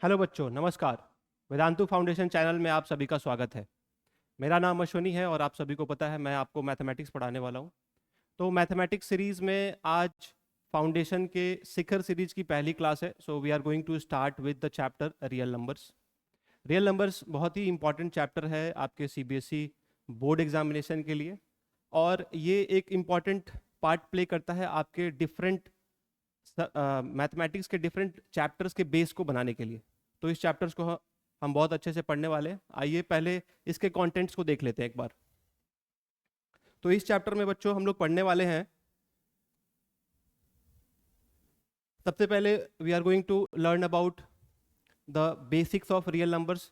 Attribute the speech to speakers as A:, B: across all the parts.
A: Hello बच्चों, नमस्कार। Vedantu foundation channel में आप सभी का स्वागत है। मेरा नाम अश्वनी है और आप सभी को पता है मैं आपको मैथमेटिक्स पढ़ाने वाला हूँ। तो मैथमेटिक्स सीरीज में आज फाउंडेशन के शिखर सीरीज की पहली क्लास है। So we are going to start with the chapter real numbers. Real numbers बहुत ही इंपॉर्टेंट चैप्टर है आपके सीबीएसई बोर्ड एग्जामिनेशन के लिए, और ये एक इम्पॉर्टेंट पार्ट प्ले करता है आपके डिफरेंट मैथमेटिक्स के डिफरेंट चैप्टर्स के बेस को बनाने के लिए। तो इस चैप्टर्स को हम बहुत अच्छे से पढ़ने वाले हैं। आइए पहले इसके कंटेंट्स को देख लेते हैं एक बार। तो इस चैप्टर में बच्चों हम लोग पढ़ने वाले हैं, सबसे पहले we are going to learn about the basics of real numbers.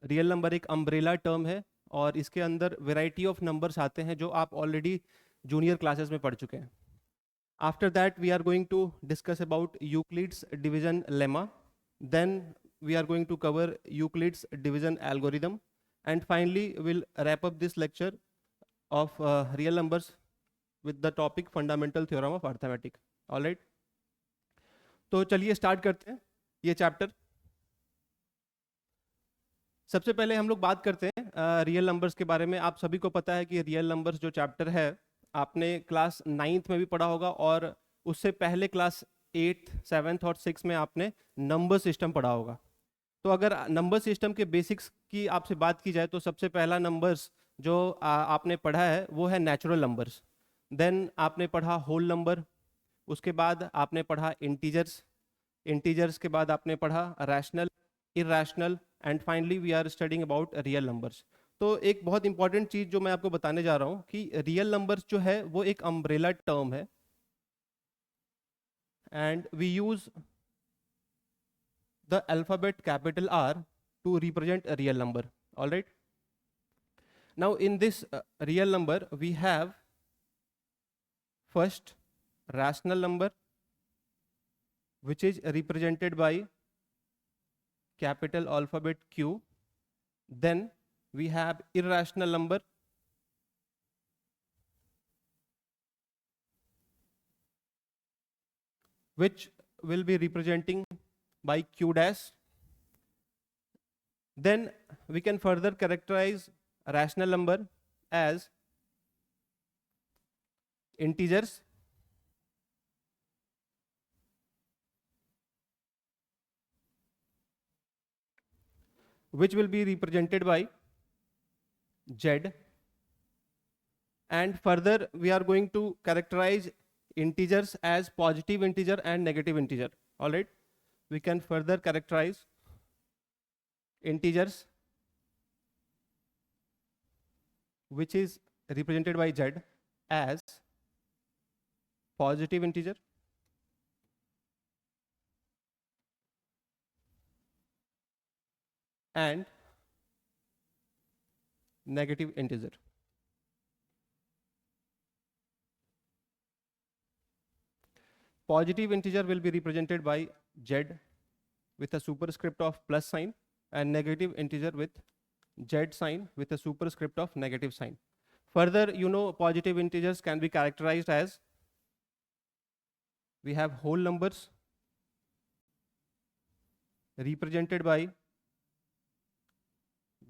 A: Real number एक अम्ब्रेला टर्म है और इसके अंदर वेराइटी ऑफ नंबर्स आते हैं जो आप ऑलरेडी जूनियर क्लासेस में पढ़ चुके हैं। After that, we are going to discuss about Euclid's division lemma. Then we are going to cover Euclid's division algorithm. And finally, we'll wrap up this lecture of real numbers with the topic fundamental theorem of arithmetic. All right. तो चलिए start करते हैं ये chapter. सबसे पहले हम लोग बात करते हैं रियल नंबर्स के बारे में। आप सभी को पता है कि रियल नंबर्स जो चैप्टर है आपने क्लास 9th में भी पढ़ा होगा, और उससे पहले क्लास 8th, 7th और 6th में आपने नंबर सिस्टम पढ़ा होगा। तो अगर नंबर सिस्टम के बेसिक्स की आपसे बात की जाए तो सबसे पहला नंबर्स जो आपने पढ़ा है वो है नेचुरल नंबर्स। देन आपने पढ़ा होल नंबर, उसके बाद आपने पढ़ा इंटीजर्स, इंटीजर्स के बाद आपने पढ़ा rational, irrational, and finally we are studying about real numbers. तो एक बहुत इंपॉर्टेंट चीज जो मैं आपको बताने जा रहा हूं कि रियल नंबर्स जो है वो एक अम्ब्रेला टर्म है, and we use the alphabet capital R to represent a real number. All right. Now in this real number we have first rational number, which is represented by capital alphabet Q. Then we have irrational number, which will be representing by Q dash. Then we can further characterize rational number as integers, which will be represented by Z. And further we are going to characterize integers as positive integer and negative integer. All right. We can further characterize integers, which is represented by Z, as positive integer and negative integer. Positive integer will be represented by Z with a superscript of plus sign, and negative integer with Z sign with a superscript of negative sign. Further, you know, positive integers can be characterized as, we have whole numbers represented by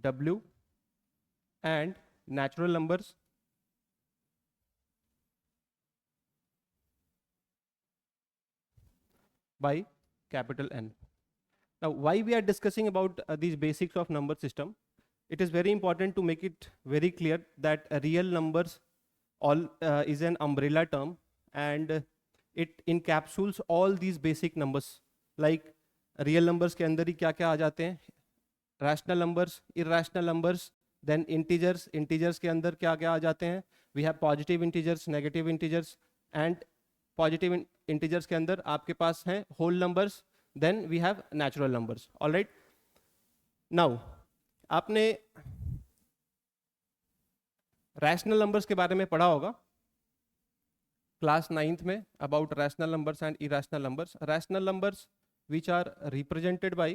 A: W, and natural numbers by capital N. Now, why we are discussing about these basics of number system? It is very important to make it very clear that real numbers all is an umbrella term, and it encapsulates all these basic numbers. Like real numbers के अंदर ही क्या क्या आ जाते हैं? Rational numbers, irrational numbers, then integers, integers के अंदर क्या क्या आ जाते हैं? We have positive integers, negative integers, and positive integers के अंदर आपके पास हैं whole numbers, then we have natural numbers. All right. Now आपने रैशनल नंबर्स के बारे में पढ़ा होगा क्लास 9th में, about rational numbers and irrational numbers. Rational numbers which are represented by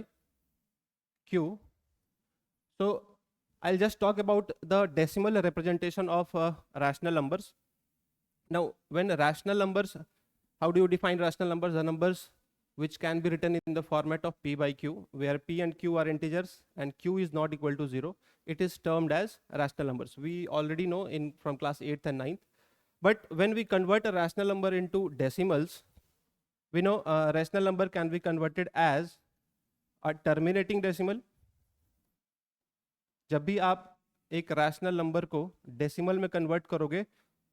A: Q. So I'll just talk about the decimal representation of rational numbers. Now when rational numbers, how do you define rational numbers? The numbers which can be written in the format of p by q, where p and q are integers and q is not equal to 0. It is termed as rational numbers. We already know in from class 8th and 9th. But when we convert a rational number into decimals, we know a rational number can be converted as a terminating decimal. जब भी आप एक rational number को decimal में convert करोगे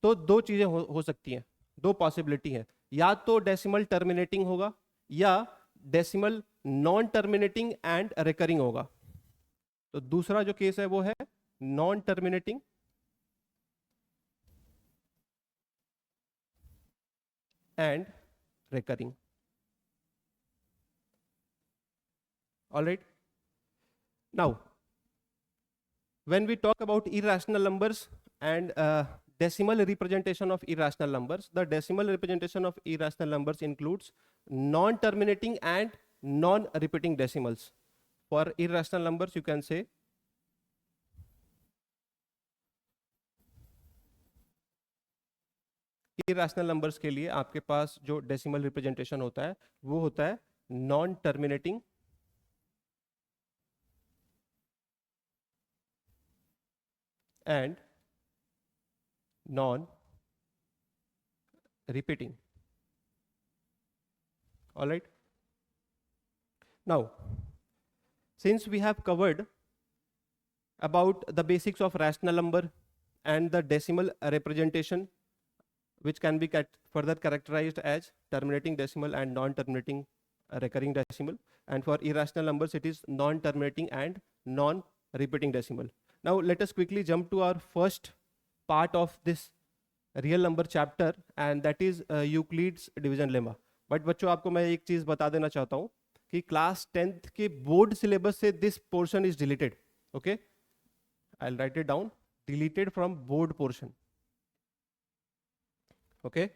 A: तो दो चीजें हो सकती हैं, दो पॉसिबिलिटी है, या तो डेसिमल टर्मिनेटिंग होगा या decimal non terminating and recurring होगा. तो दूसरा जो केस है वो है non terminating and recurring. Alright, now when we talk about irrational numbers and decimal representation of irrational numbers, the decimal representation of irrational numbers includes non-terminating and non-repeating decimals. For irrational numbers you can say irrational numbers के लिए आपके पास जो decimal representation होता है वो होता है non-terminating and non-repeating. All right. Now, since we have covered about the basics of rational number and the decimal representation, which can be further characterized as terminating decimal and non-terminating recurring decimal, and for irrational numbers it is non-terminating and non-repeating decimal. Now let us quickly jump to our first part of this real number chapter, and that is Euclid's division lemma. But बच्चों आपको मैं एक चीज बता देना चाहता हूँ कि क्लास 10th के बोर्ड सिलेबस से this portion is deleted. Okay, I will write it down, deleted from board portion. Okay,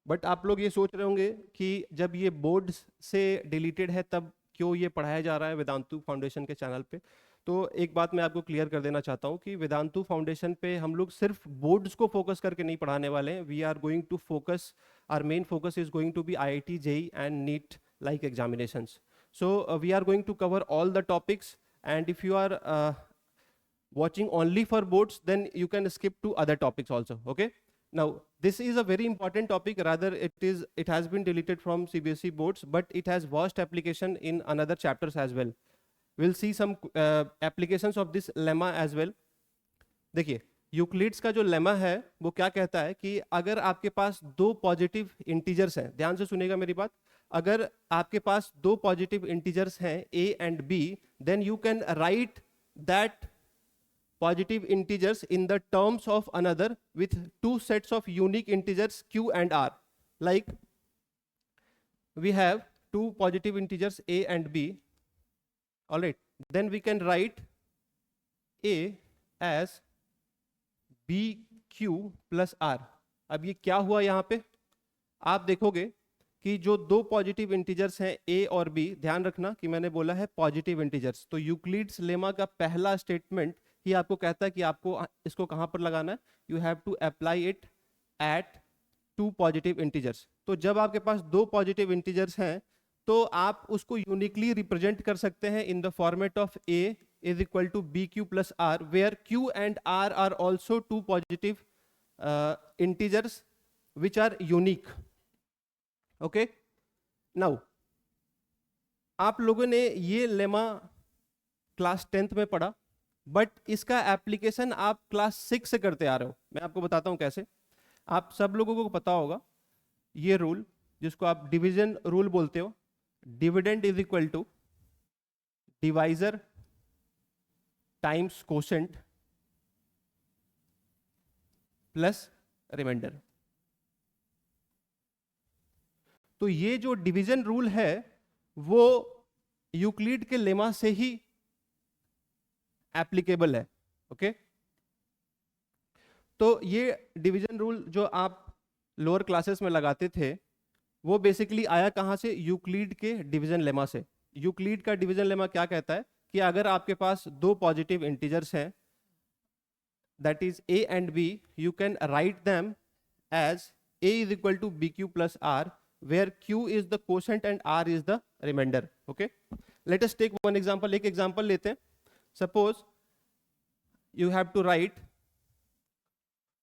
A: but आप लोग ये सोच रहे होंगे कि जब ये बोर्ड से डिलीटेड है तब क्यों ये पढ़ाया जा रहा है वेदांतु फाउंडेशन के चैनल पे. तो एक बात मैं आपको क्लियर कर देना चाहता हूँ कि वेदांतु फाउंडेशन पे हम लोग सिर्फ बोर्ड्स को फोकस करके नहीं पढ़ाने वाले हैं. We are going to focus, our main focus is going to be IIT JEE and NEET like examinations. So we are going to cover all the topics, and if you are watching only for boards then you can skip to other topics also. Okay, now this is a very important topic, rather it has been deleted from CBSE boards, but it has vast application in another chapters as well. We'll see some applications of this lemma as well. देखिए Euclid's का जो lemma है वो क्या कहता है कि अगर आपके पास दो पॉजिटिव इंटीजर्स हैं, ध्यान से सुनिएगा मेरी बात, अगर आपके पास दो पॉजिटिव इंटीजर्स हैं a and b, then you can write that positive integers in the terms of another with two sets of unique integers q and r. Like we have two positive integers a and b. All right, then we can write a as bq plus r. अब ये क्या हुआ यहाँ पे, आप देखोगे कि जो दो पॉजिटिव इंटीजर्स हैं a और b, ध्यान रखना कि मैंने बोला है पॉजिटिव इंटीजर्स, तो यूक्लिड्स लेमा का पहला स्टेटमेंट ही आपको कहता है कि आपको इसको कहां पर लगाना है. You have to apply it at two positive integers. तो जब आपके पास दो पॉजिटिव इंटीजर्स हैं तो आप उसको यूनिकली रिप्रेजेंट कर सकते हैं in the format of a is equal to bq plus r, where q and r are also two positive integers which are unique. Okay, now आप लोगों ने ये लेमा क्लास 10th में पढ़ा, बट इसका एप्लीकेशन आप क्लास 6 से करते आ रहे हो. मैं आपको बताता हूं कैसे. आप सब लोगों को पता होगा ये रूल जिसको आप डिवीजन रूल बोलते हो. Dividend is equal to divisor times quotient plus remainder. तो ये जो डिवीजन रूल है वो यूक्लिड के लेमा से ही एप्लीकेबल है. ओके, तो ये डिवीजन रूल जो आप लोअर क्लासेस में लगाते थे वो बेसिकली आया कहाँ से, यूक्लिड के डिवीजन लेमा से। यूक्लिड का डिवीजन लेमा क्या कहता है कि अगर आपके पास दो पॉजिटिव इंटीजर्स हैं, that is a and b, you can write them as a is equal to bq plus r, where q is the quotient and r is the remainder. Okay, let us take one example. एक example लेते हैं. Suppose you have to write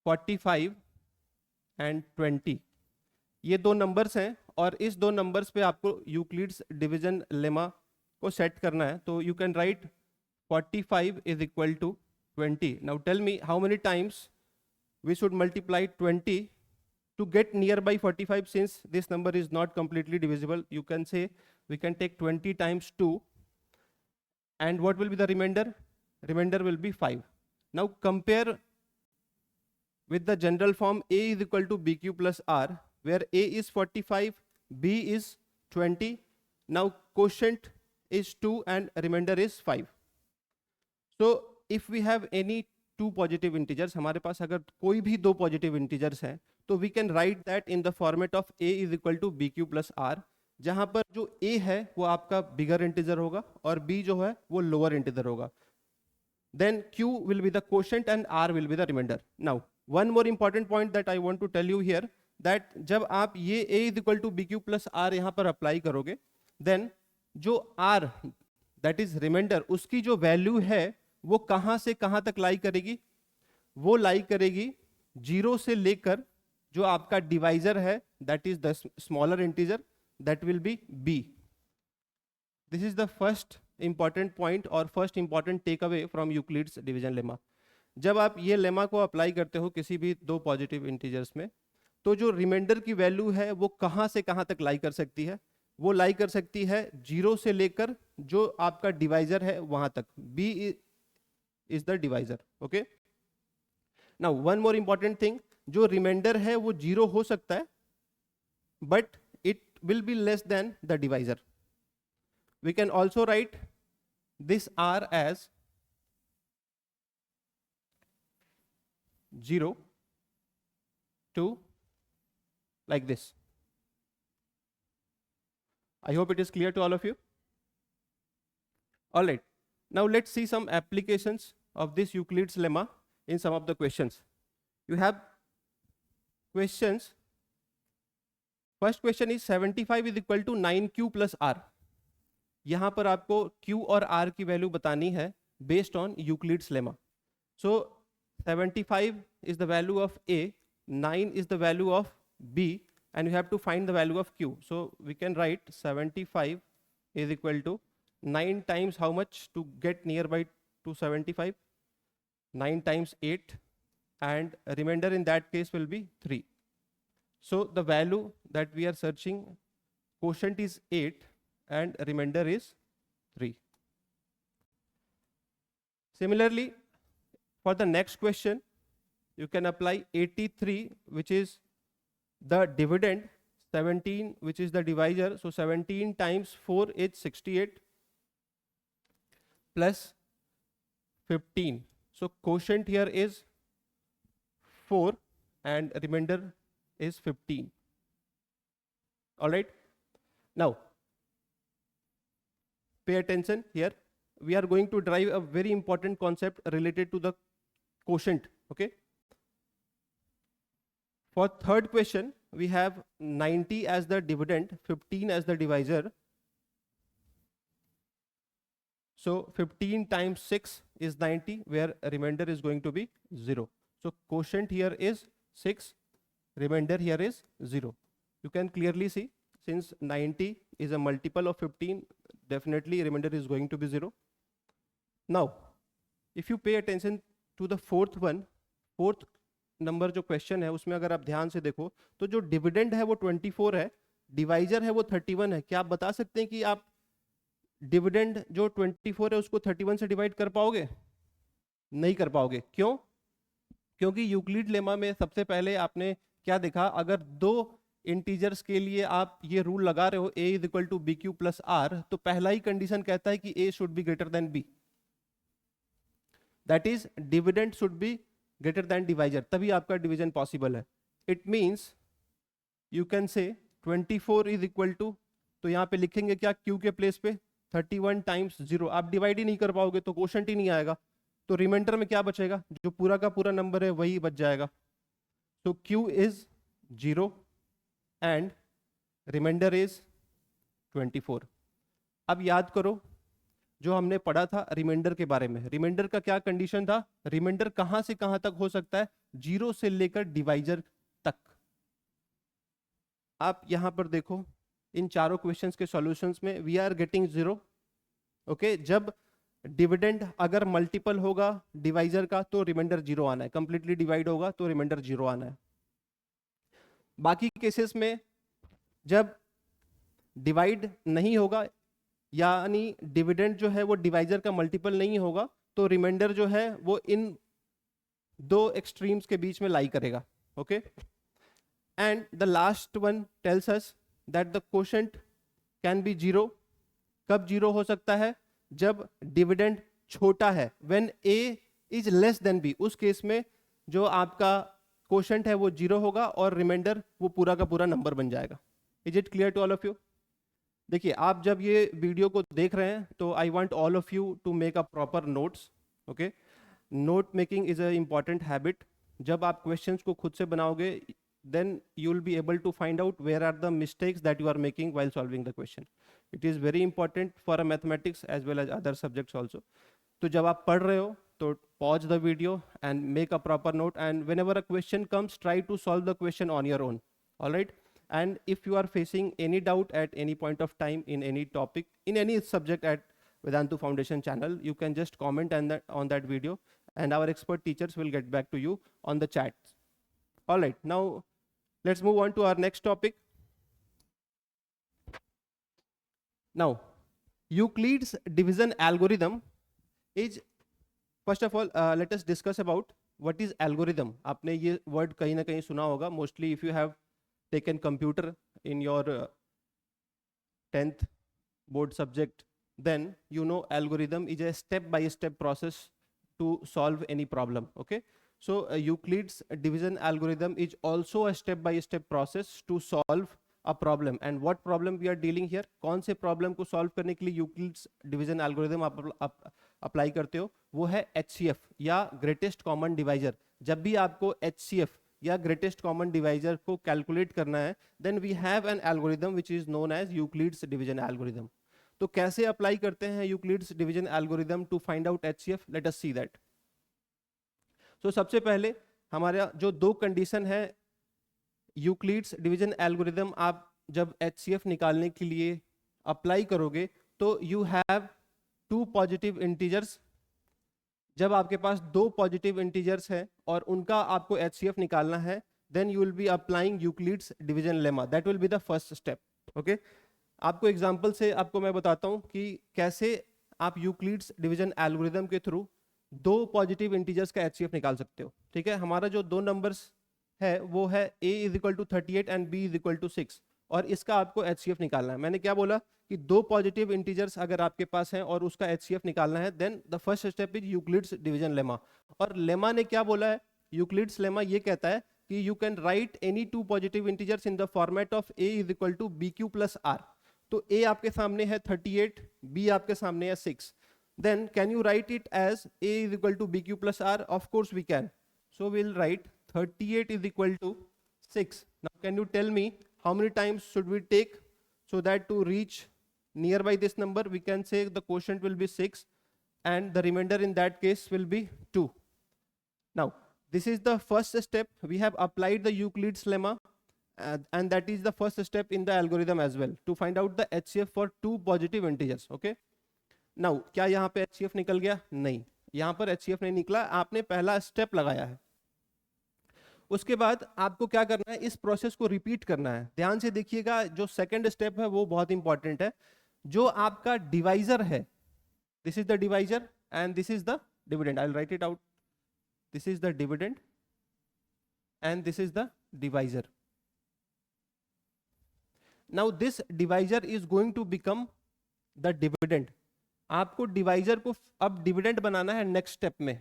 A: 45 and 20. ये दो numbers हैं और इस दो numbers पे आपको यूक्लिड्स डिवीजन लेमा को सेट करना है. तो you can right 45 is equal to 20. Now tell me how many times we should multiply 20 to get nearby 45. Since this number is not completely divisible, you can say we can take 20 times 2, and what will be the remainder? Remainder will be 5. Now compare with the general form a is equal to bq plus r, where a is 45, b is 20. Now quotient is 2 and remainder is 5. So if we have any two positive integers, हमारे पास अगर कोई भी दो positive integers हैं, तो we can write that in the format of a is equal to bq plus r, जहां पर जो a है वो आपका bigger integer होगा और b जो है वो lower integer होगा. Then q will be the quotient and r will be the remainder. Now one more important point that I want to tell you here, that जब आप ये a is equal to bq plus r यहाँ पर apply करोगे, then जो r that is remainder, उसकी जो value है वो कहां से कहां तक लाई करेगी? वो लाई करेगी 0 से लेकर जो आपका डिवाइजर है, that is the smaller integer, that will be b. This is the first important point और first important take away from Euclid's division lemma. जब आप ये लेमा को अप्लाई करते हो किसी भी दो पॉजिटिव इंटीजर्स में, तो जो रिमाइंडर की वैल्यू है वो कहां से कहां तक लाई कर सकती है? वो लाई कर सकती है 0 से लेकर जो आपका डिवाइजर है वहां तक. b is the divisor. Okay, now one more important thing, जो रिमाइंडर है वो 0 हो सकता है but it will be less than the divisor. We can also write this r as 0 to like this. I hope it is clear to all of you. All right, now let's see some applications of this Euclid's lemma in some of the questions. You have questions. First question is 75 is equal to 9q plus r. यहाँ पर आपको q और r की value बतानी है based on Euclid's lemma. So 75 is the value of a, 9 is the value of b, and you have to find the value of q. So we can write 75 is equal to 9 times how much to get nearby to 75? 9 times 8, and remainder in that case will be 3. So the value that we are searching, quotient is 8 and remainder is 3. Similarly, for the next question, you can apply 83, which is the dividend, 17, which is the divisor. So 17 times 4 is 68 plus 15. So quotient here is 4 and remainder is 15. All right. Now pay attention here. We are going to drive a very important concept related to the quotient. Okay. For third question, we have 90 as the dividend, 15 as the divisor. So 15 times 6 is 90, where remainder is going to be 0. So quotient here is 6, remainder here is 0. You can clearly see, since 90 is a multiple of 15, definitely remainder is going to be 0. Now, if you pay attention to the fourth one, fourth number जो question है उसमें अगर आप ध्यान से देखो तो जो डिविडेंड है वो 24 है, डिवाइजर है वो 31 है. क्या आप बता सकते हैं कि आप डिविडेंड जो 24 है उसको 31 से डिवाइड कर पाओगे? नहीं कर पाओगे. क्यों? क्योंकि यूक्लिड लेमा में सबसे पहले आपने क्या देखा, अगर दो इंटीजर्स के लिए आप ये रूल लगा रहे हो a is equal to B Q plus R, तो पहला ही कंडीशन कहता है कि a should be greater than b, that is dividend should be greater than divisor, तभी आपका डिवीजन पॉसिबल है. It means you can say 24 is equal to, तो यहाँ पे लिखेंगे क्या Q के प्लेस पे 31 टाइम्स 0। आप डिवाइड ही नहीं कर पाओगे तो क्वोशंट ही नहीं आएगा, तो रिमाइंडर में क्या बचेगा, जो पूरा का पूरा नंबर है वही बच जाएगा। तो Q is 0 and remainder is 24। अब याद करो जो हमने पढ़ा था रिमाइंडर के बारे में। रिमाइंडर का क्या कंडीशन था, रिमाइंडर कहां से कहां तक हो सकता है, 0 से लेकर डिवाइजर तक। आप यहां पर देखो इन चारों क्वेश्चंस के सॉल्यूशंस में वी आर गेटिंग 0। ओके, जब डिविडेंड अगर मल्टीपल होगा डिवाइजर का तो रिमाइंडर 0 आना है, कंप्लीटली डिवाइड होगा तो रिमाइंडर 0 आना है। बाकी केसेस में जब डिवाइड नहीं होगा यानी डिविडेंड जो है वो डिवाइजर का मल्टीपल नहीं होगा तो रिमाइंडर जो है वो इन दो एक्सट्रीम्स के बीच में लाई करेगा। Okay, and the last one tells us that the quotient can be 0। कब 0 हो सकता है, जब डिविडेंड छोटा है, when a is less than b, उस केस में जो आपका क्वोशंट है वो 0 होगा और रिमाइंडर वो पूरा का पूरा नंबर बन जाएगा। Is it clear to all of you? देखिए आप जब ये वीडियो को देख रहे हैं तो I want all of you to make a proper notes. Okay, note making is a important habit. जब आप क्वेश्चंस को खुद से बनाओगे then you will be able to find out where are the mistakes that you are making while solving the question. It is very important for a mathematics as well as other subjects also. तो जब आप पढ़ रहे हो तो pause the video and make a proper note, and whenever a question comes try to solve the question on your own. All right, and if you are facing any doubt at any point of time in any topic in any subject at Vedantu Foundation channel, you can just comment on that video and our expert teachers will get back to you on the chat. All right, now let's move on to our next topic. Now, Euclid's division algorithm is, first of all, let us discuss about what is algorithm. आपने ये word कहीं ना कहीं सुना होगा, mostly if you have taken computer in your 10th board subject, then you know algorithm is a step-by-step process to solve any problem. Okay, so Euclid's division algorithm is also a step-by-step process to solve a problem. And what problem we are dealing here? कौन से problem को solve करने के लिए Euclid's division algorithm आप apply करते हो, वो है HCF या greatest common divisor। जब भी आपको HCF या greatest common divisor को calculate करना है, then we have an algorithm which is known as Euclid's division algorithm. तो कैसे अप्लाई करते हैं Euclid's division algorithm to find out HCF? Let us see that. तो सबसे पहले हमारा जो दो कंडीशन है यूक्लिड्स डिवीजन एल्गोरिदम, आप जब HCF निकालने के लिए अप्लाई करोगे तो you have to positive integers. जब आपके पास दो पॉजिटिव इंटीजर्स हैं और उनका आपको HCF निकालना है, then you will be applying Euclid's division lemma, that will be the first step. Okay, आपको एग्जांपल से आपको मैं बताता हूं कि कैसे आप यूक्लिड्स डिवीजन एल्गोरिदम के थ्रू दो पॉजिटिव इंटीजर्स का HCF निकाल सकते हो। ठीक है, हमारा जो दो नंबर्स है वो है a is equal to 38 and b is equal to 6, और इसका आपको HCF निकालना है। मैंने क्या बोला कि दो पॉजिटिव इंटीजर्स अगर आपके पास हैं और उसका HCF निकालना है, then the first step is Euclid's division lemma. और लेमा ने क्या बोला है, यूक्लिड्स लेमा ये कहता है कि you can write any two positive integers in the format of a is equal to bq plus r। तो a आपके सामने है 38, b आपके सामने है 6, then can you write it as a is equal to bq plus r? Of course we can. So we'll write 38 is equal to 6. Now can you tell me how many times should we take so that to reach nearby this number? We can say the quotient will be 6 and the remainder in that case will be 2. Now this is the first step. We have applied the Euclid's lemma and that is the first step in the algorithm as well, to find out the HCF for two positive integers. Okay, now क्या यहाँ पे HCF निकल गया? नहीं, यहाँ पर HCF नहीं निकला, आपने पहला स्टेप लगाया है। उसके बाद आपको क्या करना है, इस प्रोसेस को रिपीट करना है। ध्यान से देखिएगा, जो सेकंड स्टेप है वो बहुत इंपॉर्टेंट है। जो आपका डिवाइजर है, this is the divisor and this is the dividend. I will write it out, this is the dividend and this is the divisor. Now this divisor is going to become the dividend. आपको divisor को अब dividend बनाना है next step में।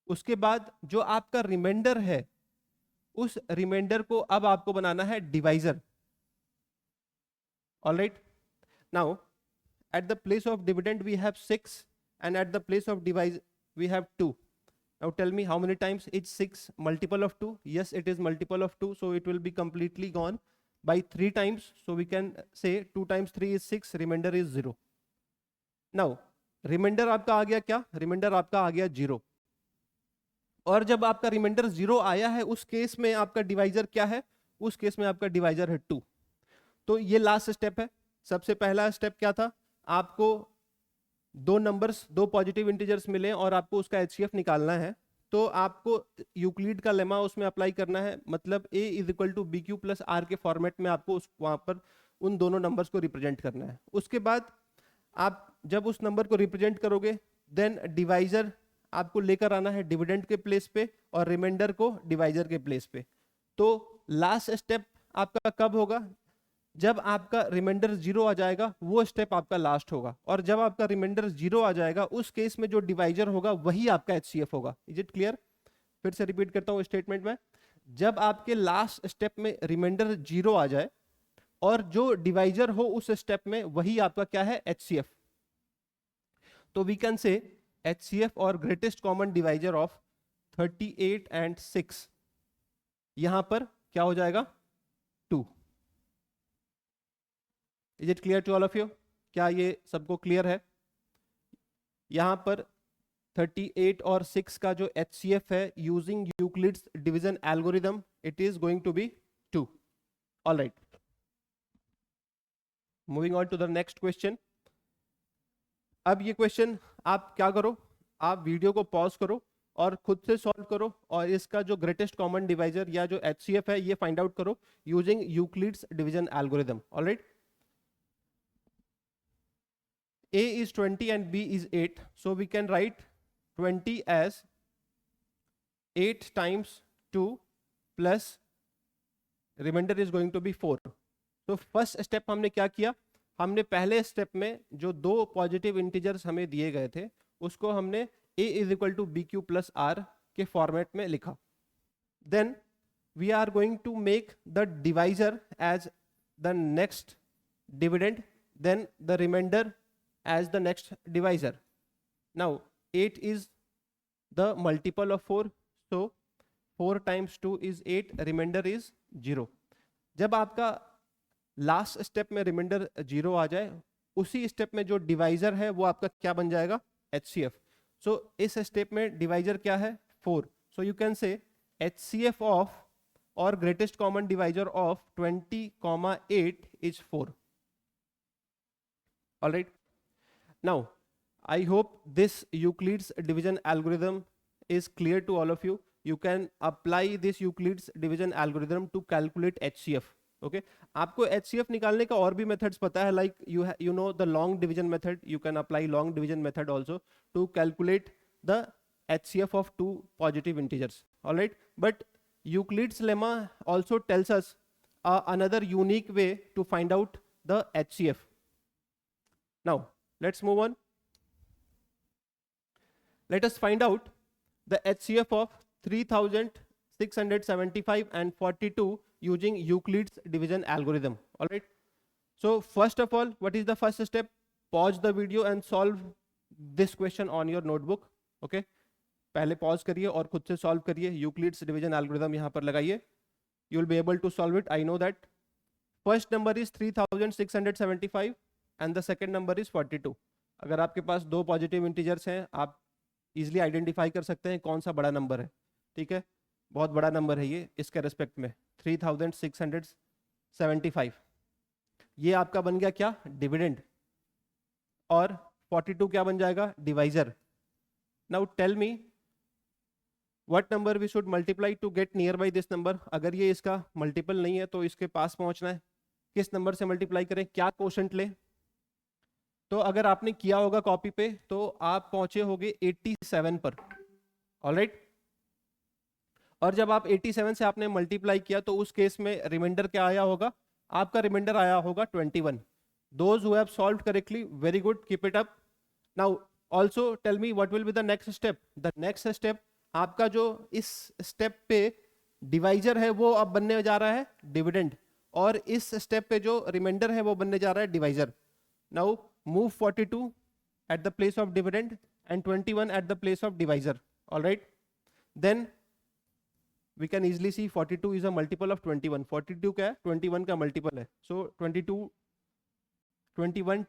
A: उसके बाद जो आपका reminder है, उस रिमाइंडर को अब आपको बनाना है divisor. All right. Now, at the place of dividend we have 6, and at the place of divide we have 2. Now tell me how many times is 6 multiple of 2? Yes, it is multiple of 2, so it will be completely gone by 3 times. So we can say 2 times 3 is 6, remainder is 0. Now reminder आपका आ गया क्या? Reminder आपका आ गया 0. और जब आपका reminder 0 आया है उस केस में आपका डिवाइजर क्या है? उस केस में आपका डिवाइजर है 2. तो ये लास्ट स्टेप है. सबसे पहला स्टेप क्या था? आपको दो नंबर्स, दो पॉजिटिव इंटीजर्स मिले और आपको उसका एचसीएफ निकालना है. तो आपको यूक्लिड का लेमा उसमें अप्लाई करना है. मतलब a is equal to B Q plus R के फॉर्मेट में आपको वहां पर उन दोनों नंबर्स को रिप्रेजेंट करना है. उसके बाद आप जब उस नंबर को रिप्रेजेंट करोगे देन डिवाइजर आपको लेकर आना है डिविडेंड के प्लेस पे और रिमाइंडर को डिवाइजर के प्लेस पे. तो लास्ट स्टेप आपका कब होगा? जब आपका रिमाइंडर 0 आ जाएगा वो स्टेप आपका लास्ट होगा. और जब आपका रिमाइंडर 0 आ जाएगा उस केस में जो डिवाइजर होगा वही आपका एचसीएफ होगा. Is it clear? फिर से रिपीट करता हूं स्टेटमेंट में. जब आपके लास्ट स्टेप में रिमाइंडर 0 आ जाए और जो डिवाइजर हो उस स्टेप में वही आपका क्या है? एचसीएफ. तो वी कैन से एचसीएफ और greatest common divisor of 38 and 6 यहां पर क्या हो जाएगा? 2. Is it clear to all of you? क्या ये सबको क्लियर है? यहां पर 38 और 6 का जो एचसीएफ है using Euclid's division algorithm it is going to be 2. All right, moving on to the next question. अब ये क्वेश्चन आप क्या करो, आप वीडियो को पॉज करो और खुद से सॉल्व करो और इसका जो ग्रेटेस्ट कॉमन डिवाइजर या जो एचसीएफ है ये फाइंड आउट करो using Euclid's division algorithm. Alright, a is 20 and b is 8, so we can write 20 as 8 times 2 plus remainder is going to be 4. तो फर्स्ट स्टेप हमने क्या किया? हमने पहले स्टेप में जो दो पॉजिटिव इंटीजर्स हमें दिए गए थे उसको हमने a is equal to B Q plus R के फॉर्मेट में लिखा. Then we are going to make the divisor as the next dividend, then the remainder as the next divisor. Now 8 is the multiple of 4, so 4 times 2 is 8, remainder is 0. जब आपका last step में reminder 0 आ जाए उसी step में जो divisor है वो आपका क्या बन जाएगा? HCF. सो इस स्टेप में डिवाइजर क्या है? 4. So you can say HCF of or greatest common divisor of 20,8 is 4. All right. Now, I hope this Euclid's division algorithm is clear to all of you. You can apply this Euclid's division algorithm to calculate HCF. Okay? आपको HCF निकालने का और भी methods पता है, like you know the long division method. You can apply long division method also to calculate the HCF of two positive integers. All right? But Euclid's lemma also tells us another unique way to find out the HCF. Now, let's move on. Let us find out the HCF of 3675 and 42 using Euclid's division algorithm. All right. So first of all, what is the first step? Pause the video and solve this question on your notebook. Okay. पहले pause करिए और खुद से solve करिए. Euclid's division algorithm यहाँ पर लगाइए. You will be able to solve it. I know that. First number is 3675. And the second number is 42. अगर आपके पास दो पॉजिटिव इंटीजर्स हैं आप इजिली आइडेंटिफाई कर सकते हैं कौन सा बड़ा नंबर है. ठीक है, बहुत बड़ा नंबर है ये इसके रेस्पेक्ट में 3675. ये आपका बन गया क्या? डिविडेंड. और 42 क्या बन जाएगा? Divisor. Now tell me what number we should multiply to get near by this number. अगर ये इसका मल्टीपल नहीं है तो इसके पास पहुंचना है. किस नंबर से मल्टीप्लाई करें? क्या कोशेंट ले? तो अगर आपने किया होगा कॉपी पे तो आप पहुंचे होगे 87 पर. ऑलराइट. और जब आप 87 से आपने मल्टीप्लाई किया तो उस केस में रिमाइंडर क्या आया होगा? आपका रिमाइंडर आया होगा 21. Those who have solved correctly, very good, keep it up. Now also tell me what will be the next step. The next step आपका जो इस स्टेप पे डिवाइजर है वो अब बनने जा रहा है डिविडेंड. और इस स्टेप पे जो रिमाइंडर है वो बनने जा रहा है divisor. Now move 42 at the place of dividend and 21 at the place of divisor. All right, then we can easily see 42 is a multiple of 21. 42 क्या है? 21 का multiple है. So 21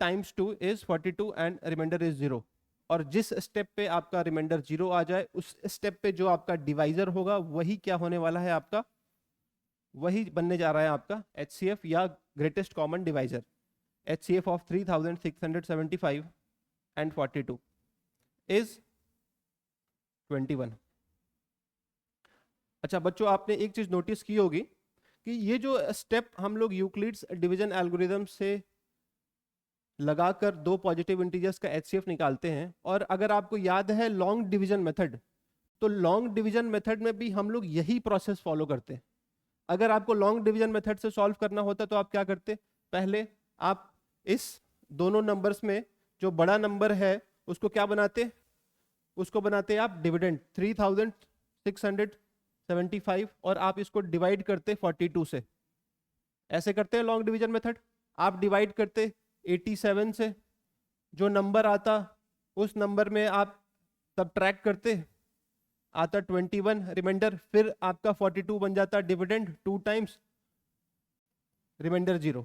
A: times 2 is 42 and remainder is 0. और जिस step पे आपका reminder 0 आ जाए, उस स्टेप पे जो आपका डिवाइजर होगा वही क्या होने वाला है आपका, वही बनने जा रहा है आपका HCF या greatest common divisor. HCF of 3675 and 42 is 21. अच्छा बच्चों, आपने एक चीज नोटिस की होगी कि ये जो स्टेप हम लोग यूक्लिड्स डिवीजन एल्गोरिदम से लगाकर दो पॉजिटिव इंटीजर्स का HCF निकालते हैं, और अगर आपको याद है लॉन्ग डिवीजन मेथड, तो लॉन्ग डिवीजन मेथड में भी हम लोग यही प्रोसेस फॉलो करते हैं. अगर आपको लॉन्ग डिवीजन मेथड से सॉल्व करना होता तो आप क्या करते? पहले आप इस दोनों नंबर्स में जो बड़ा नंबर है उसको क्या बनाते? उसको बनाते आप डिविडेंड 3675, और आप इसको डिवाइड करते 42 से. ऐसे करते हैं लॉन्ग डिवीजन मेथड. आप डिवाइड करते 87 से, जो नंबर आता उस नंबर में आप सबट्रैक्ट करते, आता 21 रिमाइंडर, फिर आपका 42 बन जाता डिविडेंड 2 टाइम्स रिमाइंडर 0.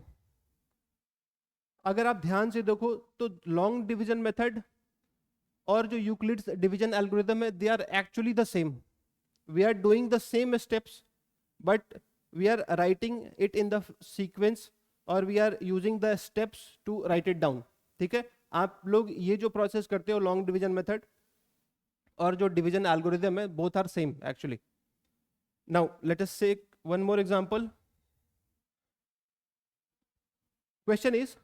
A: अगर आप ध्यान से देखो तो लॉन्ग डिवीजन मेथड और जो यूक्लिड्स डिवीजन एल्गोरिथम है, they are actually the same. We are doing the same steps, but we are writing it in the sequence, और we are using the steps to write it down. ठीक है, आप लोग ये जो process करते हो लॉन्ग डिवीजन मेथड और जो डिवीजन एल्गोरिथम है, both are same actually. Now let us say one more example. Question is,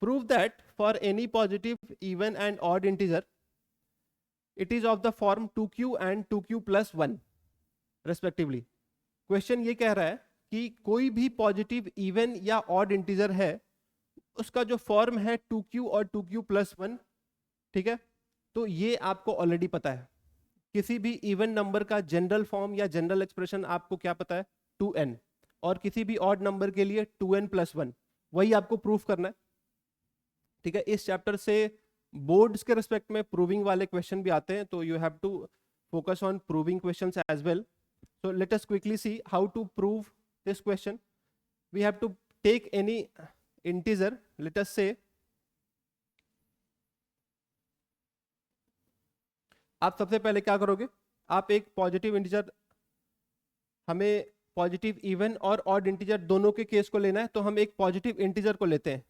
A: prove that for any positive, even and odd integer, it is of the form 2q and 2q plus 1 respectively. Question ये कह रहा है कि कोई भी positive, even या odd integer है, उसका जो फॉर्म है 2q और 2q plus 1. ठीक है, तो ये आपको ऑलरेडी पता है. किसी भी इवन नंबर का जनरल फॉर्म या जनरल एक्सप्रेशन आपको क्या पता है? 2n. और किसी भी ऑड नंबर के लिए 2n plus 1. वही आपको प्रूफ करना है. ठीक है, इस चैप्टर से बोर्ड्स के रिस्पेक्ट में प्रूविंग वाले क्वेश्चन भी आते हैं, तो you have to focus on proving questions as well. So let us quickly see how to prove this question. We have to take any integer. Let us say आप सबसे पहले क्या करोगे? आप एक पॉजिटिव इंटीजर, हमें पॉजिटिव इवन और odd integer दोनों के केस को लेना है, तो हम एक पॉजिटिव इंटीजर को लेते हैं.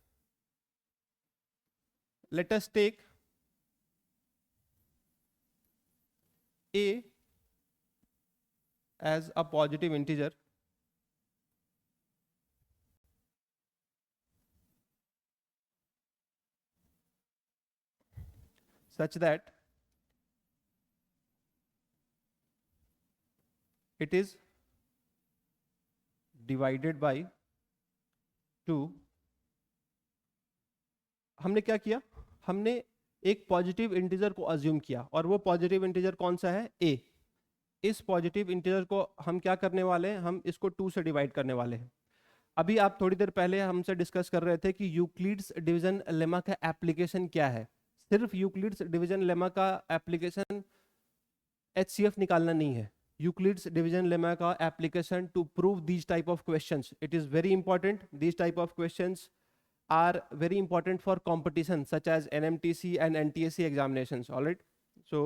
A: Let us take a as a positive integer such that it is divided by 2. हमने क्या किया? हमने एक पॉजिटिव इंटीजर को अज्यूम किया, और वो पॉजिटिव इंटीजर कौन सा है? a. इस पॉजिटिव इंटीजर को हम क्या करने वाले हैं? हम इसको 2 से डिवाइड करने वाले हैं. अभी आप थोड़ी देर पहले हमसे डिस्कस कर रहे थे कि यूक्लिड्स डिवीजन लेमा का एप्लीकेशन क्या है. सिर्फ यूक्लिड्स डिवीजन लेमा का एप्लीकेशन HCF निकालना नहीं है. यूक्लिड्स डिवीजन लेमा का application to prove these type of questions. It is very important. These type of questions are very important for competition such as NMTC and NTSC examinations. All right, so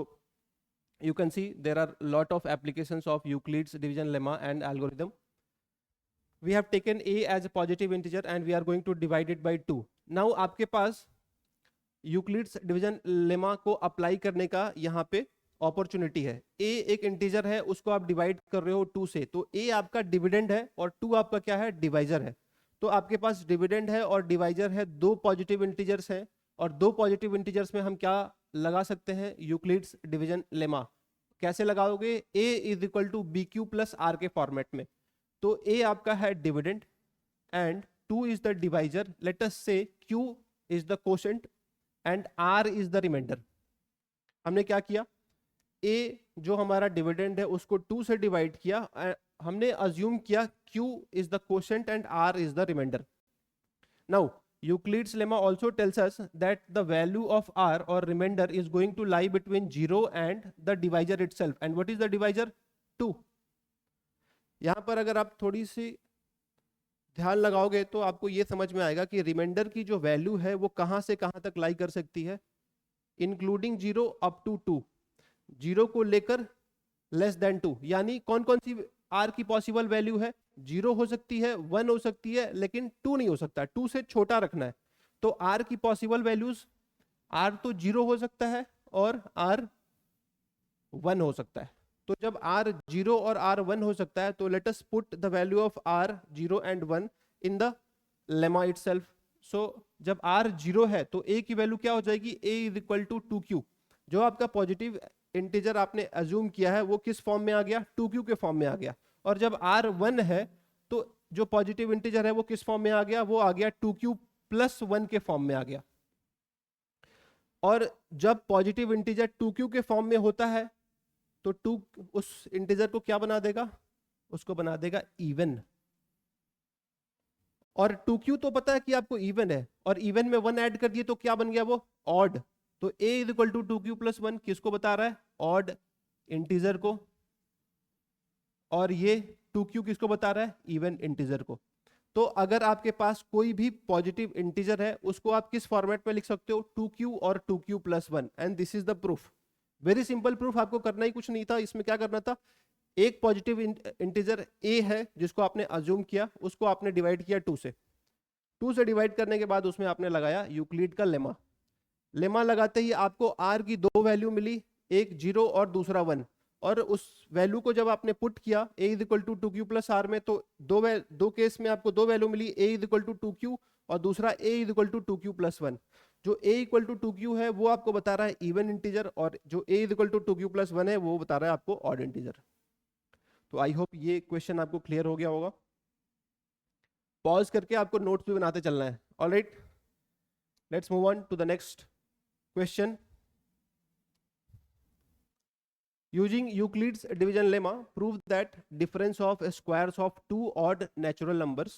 A: you can see there are lot of applications of Euclid's division lemma and algorithm. We have taken a as a positive integer and we are going to divide it by 2. now आपके पास Euclid's division lemma को apply करने का यहाँ पे opportunity है. a एक integer है, उसको आप डिवाइड कर रहे हो 2 से, तो a आपका डिविडेंड है और 2 आपका क्या है? डिवाइजर है. तो आपके पास डिविडेंड है और डिवाइजर है, दो पॉजिटिव इंटीजर्स हैं, और दो पॉजिटिव इंटीजर्स में हम क्या लगा सकते हैं? Euclid's division lemma. कैसे लगाओगे? a is equal to B Q plus R के फॉर्मेट में. तो a आपका है dividend and 2 is the divisor. Let us say q is the quotient and r is the remainder. हमने क्या किया? a जो हमारा डिविडेंड है उसको 2 से डिवाइड किया, हमने अज्यूम किया Q is the quotient and R is the remainder. Now Euclid's lemma also tells us that the value of R or remainder is going to lie between 0 and the divisor itself. And what is the divisor? 2. यहां पर अगर आप थोड़ी सी ध्यान लगाओगे तो आपको ये समझ में आएगा कि रिमाइंडर की जो वैल्यू है वो कहां से कहां तक लाई कर सकती है, इंक्लूडिंग 0 अप टू 2. 0 को लेकर लेस देन 2, यानी कौन कौन सी R की पॉसिबल वैल्यू है? 0 हो सकती है, 1 हो सकती है, लेकिन 2 नहीं हो सकता. 2 से छोटा रखना है. तो R की पॉसिबल वैल्यूज, R तो 0 हो सकता है और R 1 हो सकता है. तो जब R 0 और R 1 हो सकता है तो let us put the value of R 0 and 1 in the lemma itself. So जब R 0 है तो A की वैल्यू क्या हो जाएगी? A is equal to 2Q. जो आपका पॉजिटिव इंटीजर आपने अज्यूम किया है वो किस फॉर्म में आ गया? 2Q के फॉर्म में आ गया. और जब R 1 है तो जो पॉजिटिव इंटीजर है वो किस फॉर्म में आ गया? वो आ गया 2Q प्लस 1 के फॉर्म में आ गया. और जब पॉजिटिव इंटीजर 2Q के फॉर्म में होता है तो 2 उस इंटीजर को क्या बना देगा? उसको बना देगा इवन. और 2Q तो पता है कि आपको इवन है, और इवन में 1 ऐड कर दिए तो क्या बन गया? वो ऑड. तो A is equal to 2Q plus 1 किसको बता रहा है? ऑड इंटीजर को. और ये 2Q किसको बता रहा है? इवन इंटीजर को. तो अगर आपके पास कोई भी पॉजिटिव इंटीजर है उसको आप किस फॉर्मेट में लिख सकते हो? 2Q और 2Q plus 1. And this is the proof. Very simple proof. आपको करना ही कुछ नहीं था. इसमें क्या करना था? एक पॉजिटिव इंटीजर A है जिसको आपने अज्यूम किया, उसको आपने डिवाइड किया 2 से. 2 से डिवाइड करने के बाद उसमें आपने लगाया यूक्लिड का लेमा. लेमा लगाते ही आपको R की 2 वैल्यू मिली, एक 0 और दूसरा 1. और उस वैल्यू को जब आपने पुट किया A is equal to 2Q plus R में, तो दो केस में आपको 2 वैल्यू मिली, A is equal to 2Q और दूसरा A is equal to 2Q plus 1. जो A इक्वल टू 2Q है वो आपको बता रहा है इवन इंटीजर, और जो A is equal to 2Q plus 1 है वो बता रहा है आपको ऑड इंटीजर. तो आई होप ये क्वेश्चन आपको क्लियर हो गया होगा. पॉज करके आपको नोट्स भी बनाते चलना है. Alright, let's move on to the next question. Using Euclid's division lemma, prove that difference of squares of two odd natural numbers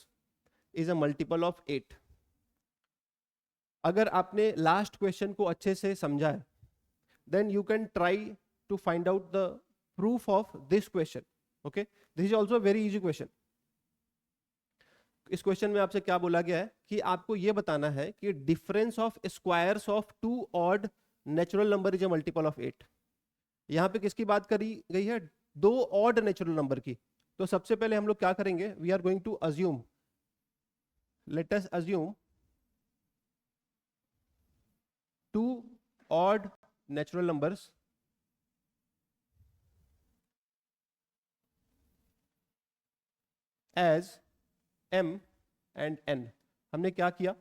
A: is a multiple of 8. अगर आपने लास्ट क्वेश्चन को अच्छे से समझा है then you can try to find out the proof of this question. Okay, this is also a very easy question. इस question में आपसे क्या बोला गया है कि आपको यह बताना है कि difference of squares of two odd natural number is a multiple of 8. यहां पे किसकी बात करी गई है? 2 ऑड नेचुरल नंबर की. तो सबसे पहले हम लोग क्या करेंगे? We are going to assume, let us assume 2 odd natural numbers as m and n. हमने क्या किया?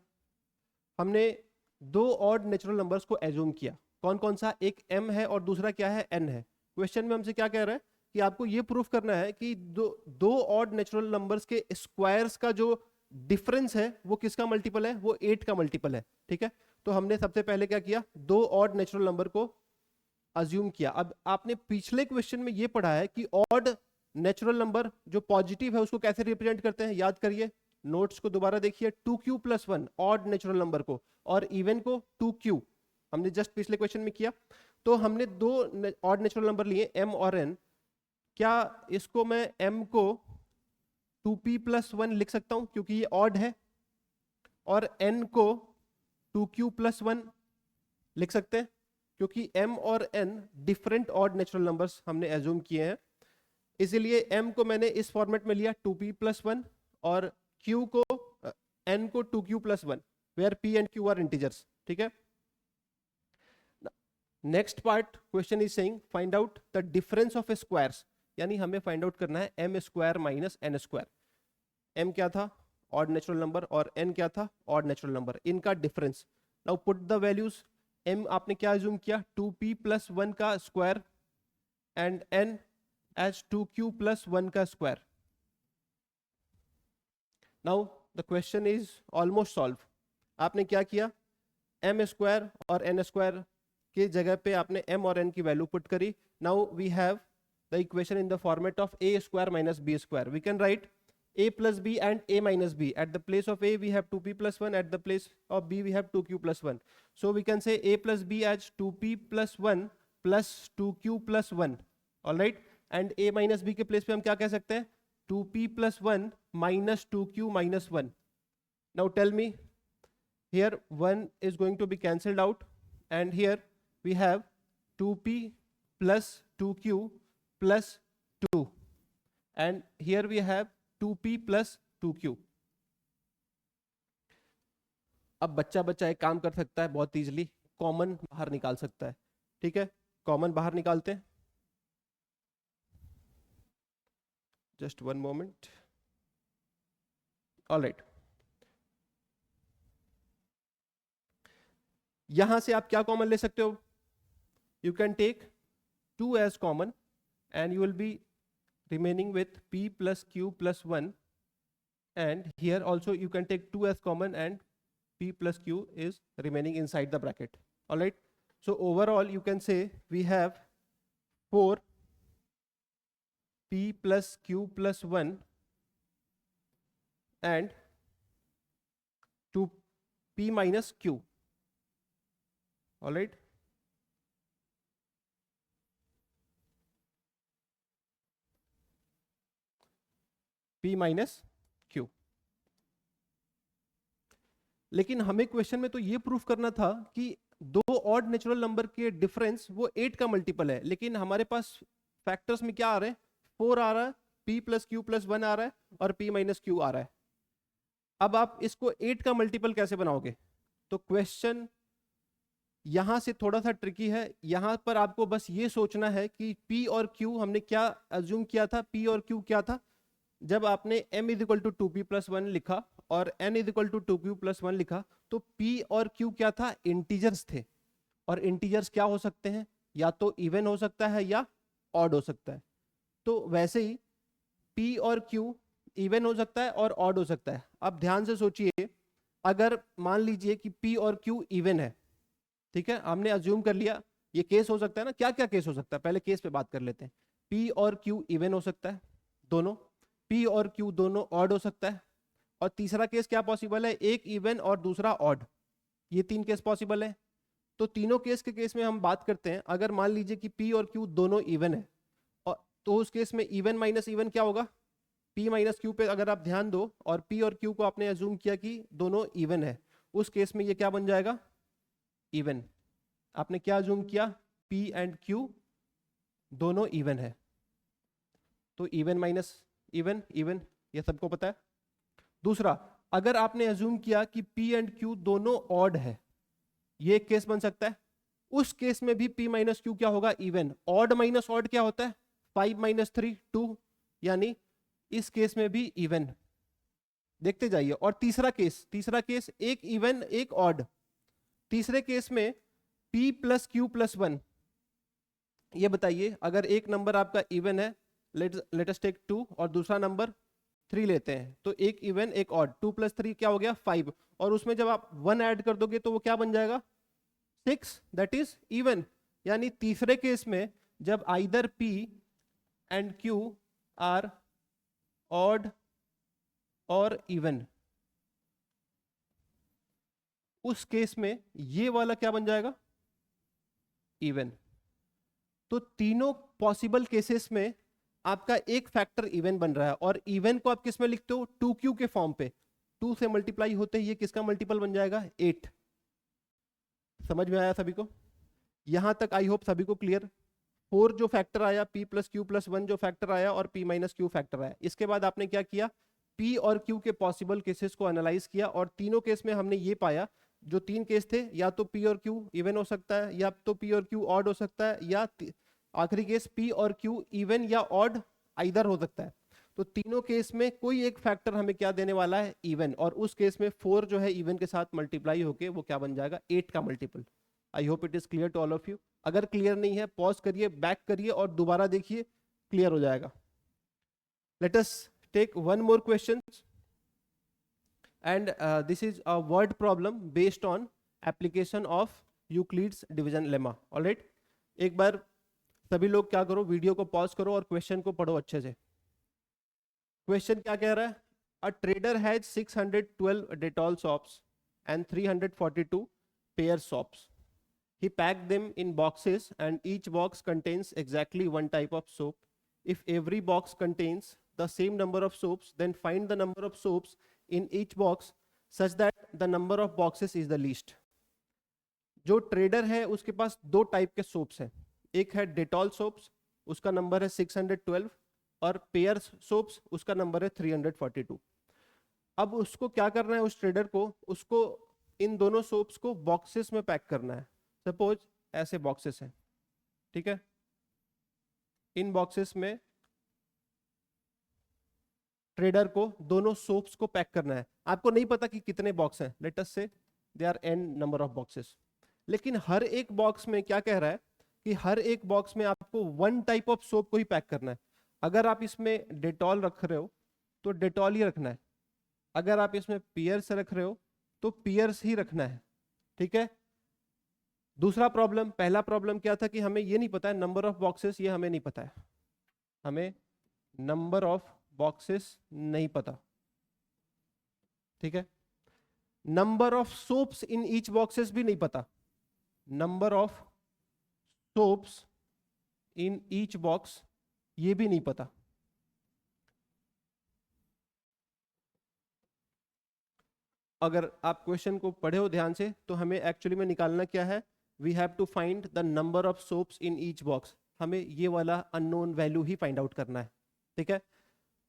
A: हमने 2 ऑड नेचुरल नंबर्स को एज्यूम किया. कौन कौन सा? एक m है और दूसरा क्या है? n है. क्वेश्चन में हमसे क्या कह रहा है कि आपको ये प्रूफ करना है कि दो ऑड नेचुरल नंबर्स के स्क्वायर्स का जो डिफरेंस है वो किसका मल्टीपल है? वो 8 का मल्टीपल है. ठीक है, तो हमने सबसे पहले क्या किया? 2 ऑड नेचुरल नंबर को अज्यूम किया. अब आपने पिछले क्वेश्चन में ये पढ़ा है कि ऑड नेचुरल नंबर जो पॉजिटिव है उसको कैसे रिप्रेजेंट करते हैं? याद करिए, नोट्स को दोबारा देखिए. 2Q plus 1 odd natural number को, और इवन को 2Q. हमने जस्ट पिछले क्वेश्चन में किया. तो हमने 2 ऑड नेचुरल नंबर लिए m और n. क्या इसको मैं m को 2p प्लस 1 लिख सकता हूं क्योंकि ये ऑड है, और n को 2Q प्लस 1 लिख सकते हैं क्योंकि m और n different odd natural numbers हमने एज्यूम किए हैं. इसीलिए m को मैंने इस फॉर्मेट में लिया 2p प्लस 1 और q को n को 2Q plus 1, where p and q are integers. ठीक है, next part question is saying find out the difference of squares. यानी हमें फाइंड आउट करना है m square minus n square. m क्या था? ऑड नेचुरल नंबर, और n क्या था? Odd natural number. इनका difference. Now put the values. m आपने क्या अज्यूम किया? 2p प्लस 1 का square and n as 2Q plus 1 का square. Now the question is almost solve. आपने क्या किया? m स्क्वायर और n स्क्वायर के जगह पे आपने m और n की वैल्यू पुट करी. नाउ वी हैव the equation in the format of a square minus b square. We can write a plus b and a minus b. At the place of a we have 2p plus 1, at the place of b we have 2q plus 1. So we can say a plus b as 2p plus 1 plus 2q plus 1. All right, and a minus b के place पे हम क्या कह सकते हैं, 2p plus 1 minus 2q minus 1. Now tell me, here 1 is going to be cancelled out, and here we have 2p plus 2q plus 2, and here we have 2p plus 2q. अब बच्चा एक काम कर सकता है बहुत इजीली, कॉमन बाहर निकाल सकता है. ठीक है, कॉमन बाहर निकालते हैं. Just one moment. ऑलराइट, यहां से आप क्या कॉमन ले सकते हो? You can take 2 as common and you will be remaining with p plus q plus 1, and here also you can take 2 as common and p plus q is remaining inside the bracket. All right, so overall you can say we have 4 p plus q plus 1 and 2 p minus q. All right, p minus q. लेकिन हमें question में तो ये proof करना था कि दो odd natural number के डिफरेंस वो 8 का मल्टीपल है, लेकिन हमारे पास फैक्टर्स में क्या आ रहे हैं, 4 आ रहा है, p प्लस क्यू प्लस 1 आ रहा है और p माइनस क्यू आ रहा है. अब आप इसको 8 का मल्टीपल कैसे बनाओगे? तो क्वेश्चन यहां से थोड़ा सा ट्रिकी है. यहां पर आपको बस ये सोचना है कि p और q हमने क्या अज्यूम किया था, p और q क्या था. जब आपने m is equal to 2p plus 1 लिखा और n is equal to 2q plus 1 लिखा, तो p और q क्या था, इंटीजर्स थे. और इंटीजर्स क्या हो सकते हैं, या तो इवन हो सकता है या ऑड हो सकता है. तो वैसे ही p और q इवन हो सकता है और ऑड हो सकता है. अब ध्यान से सोचिए, अगर मान लीजिए कि p और q इवन है, ठीक है, हमने अज्यूम कर लिया, ये केस हो सकता है ना. क्या क्या केस हो सकता है, पहले केस पे बात कर लेते हैं. p और q इवन हो सकता है दोनों, p और q दोनों ऑड हो सकता है, और तीसरा केस क्या पॉसिबल है, एक इवन और दूसरा ऑड. ये 3 केस पॉसिबल है. तो तीनों केस के केस में हम बात करते हैं. अगर मान लीजिए कि p और q दोनों इवन है, और तो उस केस में इवन माइनस इवन क्या होगा, p माइनस q पे अगर आप ध्यान दो और p और q को आपने अज्यूम किया कि दोनों इवन है, उस केस में ये क्या बन जाएगा, इवन. आपने क्या अज्यूम किया, p एंड q दोनों इवन है, तो इवन माइनस इवन इवन, ये सबको पता है. दूसरा, अगर आपने अज्यूम किया कि p एंड q दोनों ऑड है, ये एक केस बन सकता है. उस केस में भी p माइनस क्यू क्या होगा, इवन. ऑड माइनस ऑड क्या होता है, 5 माइनस 3 2, यानी इस केस में भी इवन. देखते जाइए. और तीसरा केस एक इवन एक ऑड. तीसरे केस में p प्लस क्यू प्लस 1. ये बताइए, अगर एक नंबर आपका इवन है, लेट अस टेक 2, और दूसरा नंबर 3 लेते हैं, तो एक इवन एक ऑड, 2 प्लस 3 क्या हो गया, 5, और उसमें जब आप 1 ऐड कर दोगे तो वो क्या बन जाएगा, 6, दैट इज इवन. यानी तीसरे केस में जब either p and q are odd और इवन, उस केस में ये वाला क्या बन जाएगा, इवन. तो तीनों पॉसिबल केसेस में आपका एक फैक्टर इवन बन रहा है, और इवन को आप किस में लिखते हो, 2q के फॉर्म पे. 2 से मल्टीप्लाई होते ही ये किसका मल्टीपल बन जाएगा, 8. समझ में आया सभी को? यहां तक आई होप सभी को क्लियर. 4 जो फैक्टर आया, p प्लस क्यू प्लस 1 जो फैक्टर आया, और p माइनस क्यू फैक्टर आया. इसके बाद आपने क्या किया, p और q के पॉसिबल केसेस को एनालाइज किया, और तीनों केस में हमने ये पाया, जो 3 केस थे, या तो p और q इवन हो सकता है, या तो p और q ऑड हो सकता है, या आखिरी केस p और q इवन या ऑड आइदर हो सकता है. तो तीनों केस में कोई एक फैक्टर हमें क्या देने वाला है, इवन. और उस केस में 4 जो है इवन के साथ मल्टीप्लाई होके वो क्या बन जाएगा, 8 का multiple. I hope it is clear to all of you. अगर क्लियर नहीं है पॉज करिए, बैक करिए और दोबारा देखिए, क्लियर हो जाएगा. Let us take one more question, and this is a word problem based on application of Euclid's division lemma. Alright, एक बार सभी लोग क्या करो, वीडियो को पॉज करो और क्वेश्चन को पढ़ो अच्छे से। क्वेश्चन क्या कह रहा है? A trader has 612 Dettol soaps and 342 pair soaps. He packed them in boxes and each box contains exactly one type of soap. If every box contains the same number of soaps, then find the number of soaps in each box such that the number of boxes is the least. जो trader है उसके पास दो type के soaps हैं, एक है Dettol soaps, उसका number है 612, और पेयर सोप्स, उसका नंबर है 342। अब उसको क्या करना है, उस ट्रेडर को, उसको इन दोनों सोप्स को बॉक्सेस में पैक करना है। सपोज ऐसे बॉक्सेस हैं, ठीक है, इन बॉक्सेस में ट्रेडर को दोनों सोप्स को पैक करना है। आपको नहीं पता कि कितने बॉक्स हैं, let us say they are n number of boxes, लेकिन हर एक बॉक्स में क्या कह रहा है कि हर एक बॉक्स में आपको वन टाइप ऑफ सोप को ही पैक करना है। अगर आप इसमें डेटॉल रख रहे हो तो डेटॉल ही रखना है, अगर आप इसमें पियर्स रख रहे हो तो पियर्स ही रखना है, ठीक है। दूसरा प्रॉब्लम, पहला प्रॉब्लम क्या था कि हमें ये नहीं पता है नंबर ऑफ बॉक्सेस, ये हमें नहीं पता है, हमें नंबर ऑफ बॉक्सेस नहीं पता, ठीक है। Number of soaps in each boxes भी नहीं पता, number of soaps in each box ये भी नहीं पता। अगर आप क्वेश्चन को पढ़े हो ध्यान से तो हमें एक्चुअली में निकालना क्या है, we have to find the number of soaps in each box, हमें ये वाला अननोन वैल्यू ही फाइंड आउट करना है, ठीक है।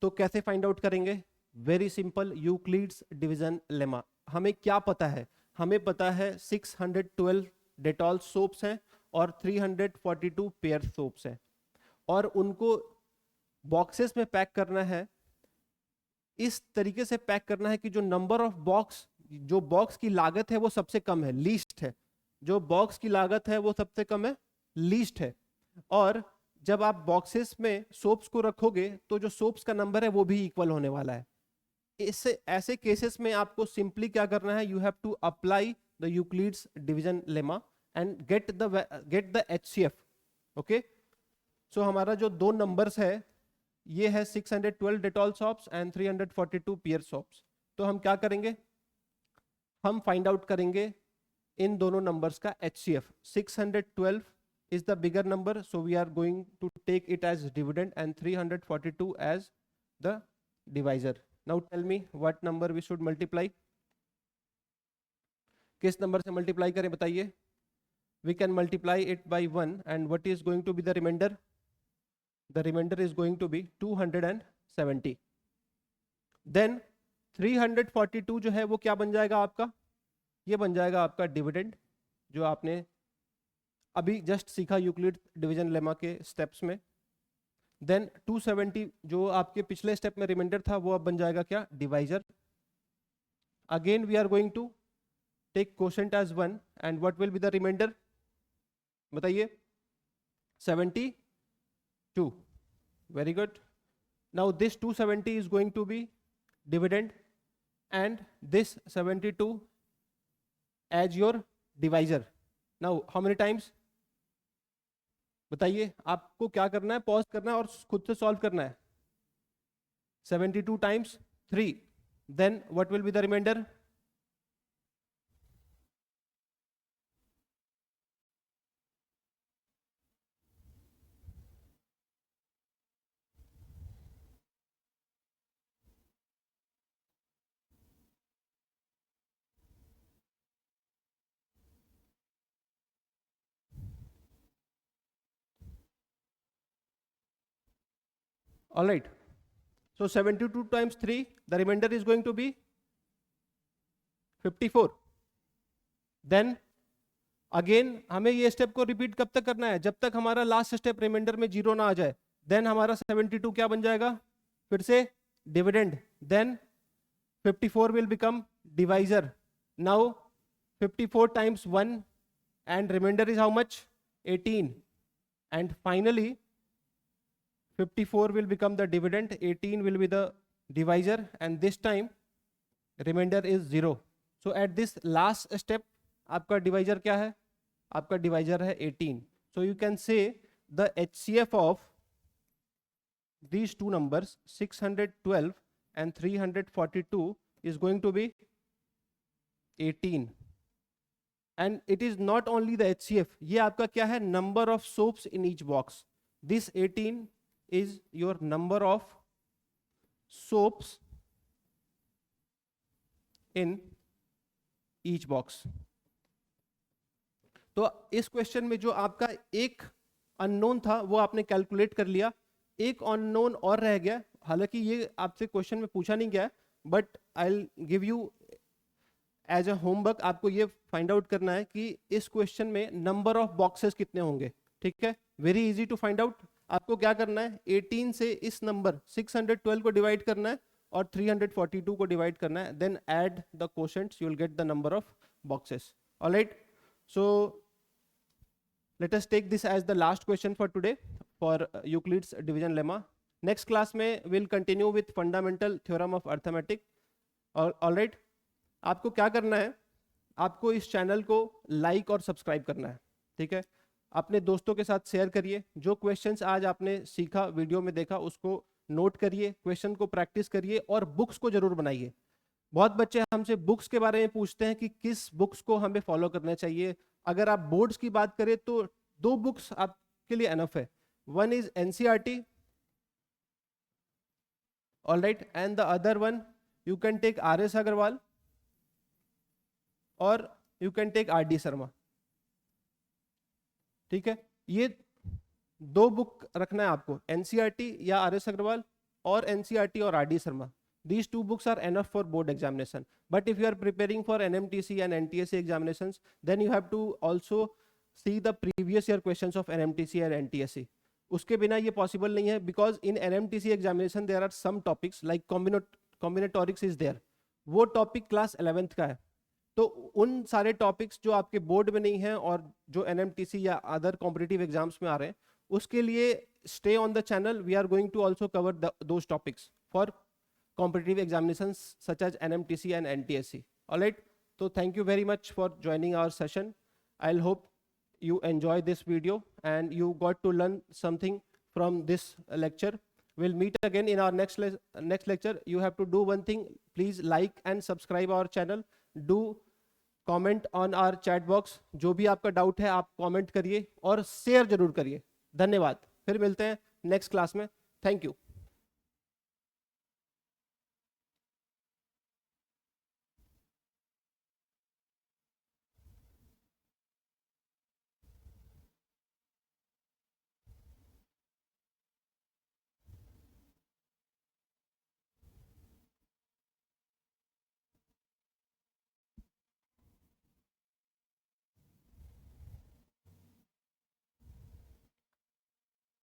A: तो कैसे फाइंड आउट करेंगे? Very simple, Euclid's division lemma. हमें क्या पता है? हमें पता है 612 डेटॉल सोप्स हैं और 342 पेयर सोप्स हैं, और उनको बॉक्सेस में पैक करना है, इस तरीके से पैक करना है कि जो नंबर ऑफ बॉक्स, जो बॉक्स की लागत है वो सबसे कम है, लीस्ट है, जो बॉक्स की लागत है वो सबसे कम है, लीस्ट है। और जब आप बॉक्सेस में सोप्स को रखोगे तो जो सोप्स का नंबर है वो भी इक्वल होने वाला है। इससे ऐसे केसेस में आपको सिंपली क्या करना है, you have to apply the Euclid's division lemma and get the HCF, okay. So हमारा जो दो नंबर्स है ये है 612 Dettol soaps and 342 Pears soaps. तो हम क्या करेंगे, हम फाइंड आउट करेंगे इन दोनों नंबर्स का HCF। 612 is the bigger number, so we are going to take it as dividend and 342 as the divisor. Now tell me what number we should multiply. किस number से मल्टीप्लाई करें बताइए? We can multiply it by 1 and what is going to be the remainder? The remainder is going to be 270. Then 342 जो है वो क्या बन जाएगा आपका? ये बन जाएगा आपका डिविडेंड, जो आपने अभी जस्ट सीखा यूक्लिड डिवीजन लेमा के स्टेप्स में। देन 270 जो आपके पिछले स्टेप में रिमाइंडर था वो अब बन जाएगा क्या? Divisor. Again we are going to take quotient as 1 and what will be the remainder बताइए? 72। Very good. Now this 270 is going to be dividend and this 72 as your divisor. Now how many times बताइए? आपको क्या करना है, pause करना है और खुद से सॉल्व करना है। 72 times 3, then what will be the remainder? All right. So 72 times 3, the remainder is going to be 54. Then again हमें ये स्टेप को रिपीट कब तक करना है? जब तक हमारा लास्ट स्टेप रिमाइंडर में 0 ना आ जाए। देन हमारा 72 क्या बन जाएगा? फिर से dividend, then 54 will become divisor. Now 54 times 1 and remainder is how much? 18. And finally 54 will become the dividend, 18 will be the divisor, and this time remainder is 0. So at this last step आपका divisor क्या है? आपका divisor है 18. So you can say the HCF of these two numbers 612 and 342 is going to be 18. And it is not only the HCF, ये आपका क्या है, number of soaps in each box. This 18 is your number of soaps in each box. तो इस question में जो आपका एक अननोन था वो आपने कैलकुलेट कर लिया, एक अननोन और रह गया. हालांकि ये आपसे क्वेश्चन में पूछा नहीं गया, but I will give you as a homework. आपको ये फाइंड आउट करना है कि इस क्वेश्चन में नंबर ऑफ बॉक्सेस कितने होंगे. ठीक है, very easy to find out. आपको क्या करना है, 18 से इस नंबर 612 को डिवाइड करना है और 342 को डिवाइड करना है. Then add the quotients, you will get the number of boxes. Alright, so let us take this as the last question for today for Euclid's division lemma. Next class में we'll continue with fundamental theorem of arithmetic. All right, आपको क्या करना है, आपको इस channel को like और subscribe करना है. ठीक है, अपने दोस्तों के साथ शेयर करिए. जो क्वेश्चंस आज आपने सीखा, वीडियो में देखा, उसको नोट करिए, क्वेश्चन को प्रैक्टिस करिए और बुक्स को जरूर बनाइए. बहुत बच्चे हमसे बुक्स के बारे में पूछते हैं कि किस बुक्स को हमें फॉलो करना चाहिए. अगर आप बोर्ड्स की बात करें तो 2 बुक्स आपके लिए एनफ है. One is NCERT, alright, and the other one you can take R S. Agarwal or you can take R D. Sharma. ठीक है, ये 2 बुक रखना है आपको, एनसीईआरटी या आर.एस. अग्रवाल और एनसीईआरटी और RD. Sharma. These 2 books are enough for board examination. But if you are preparing for NMTC and NTSC examinations, then you have to also see the previous year questions of NMTC and NTSC. उसके बिना ये possible नहीं है, because in NMTC examination there are some topics like combinatorics is there. वो topic class 11th का है. तो उन सारे topics जो आपके बोर्ड में नहीं है और जो NMTC या other competitive exams में आ रहे हैं, उसके लिए stay on the channel. We are going to also cover those topics for competitive examinations such as NMTC and NTSC. All right, so thank you very much for joining our session. I'll hope you enjoy this video and you got to learn something from this lecture. We'll meet again in our next lecture. You have to do one thing, please like and subscribe our channel. Do comment on our chat box. जो भी आपका doubt है आप comment करिए और share जरूर करिए. धन्यवाद, फिर मिलते हैं नेक्स्ट क्लास में. Thank you.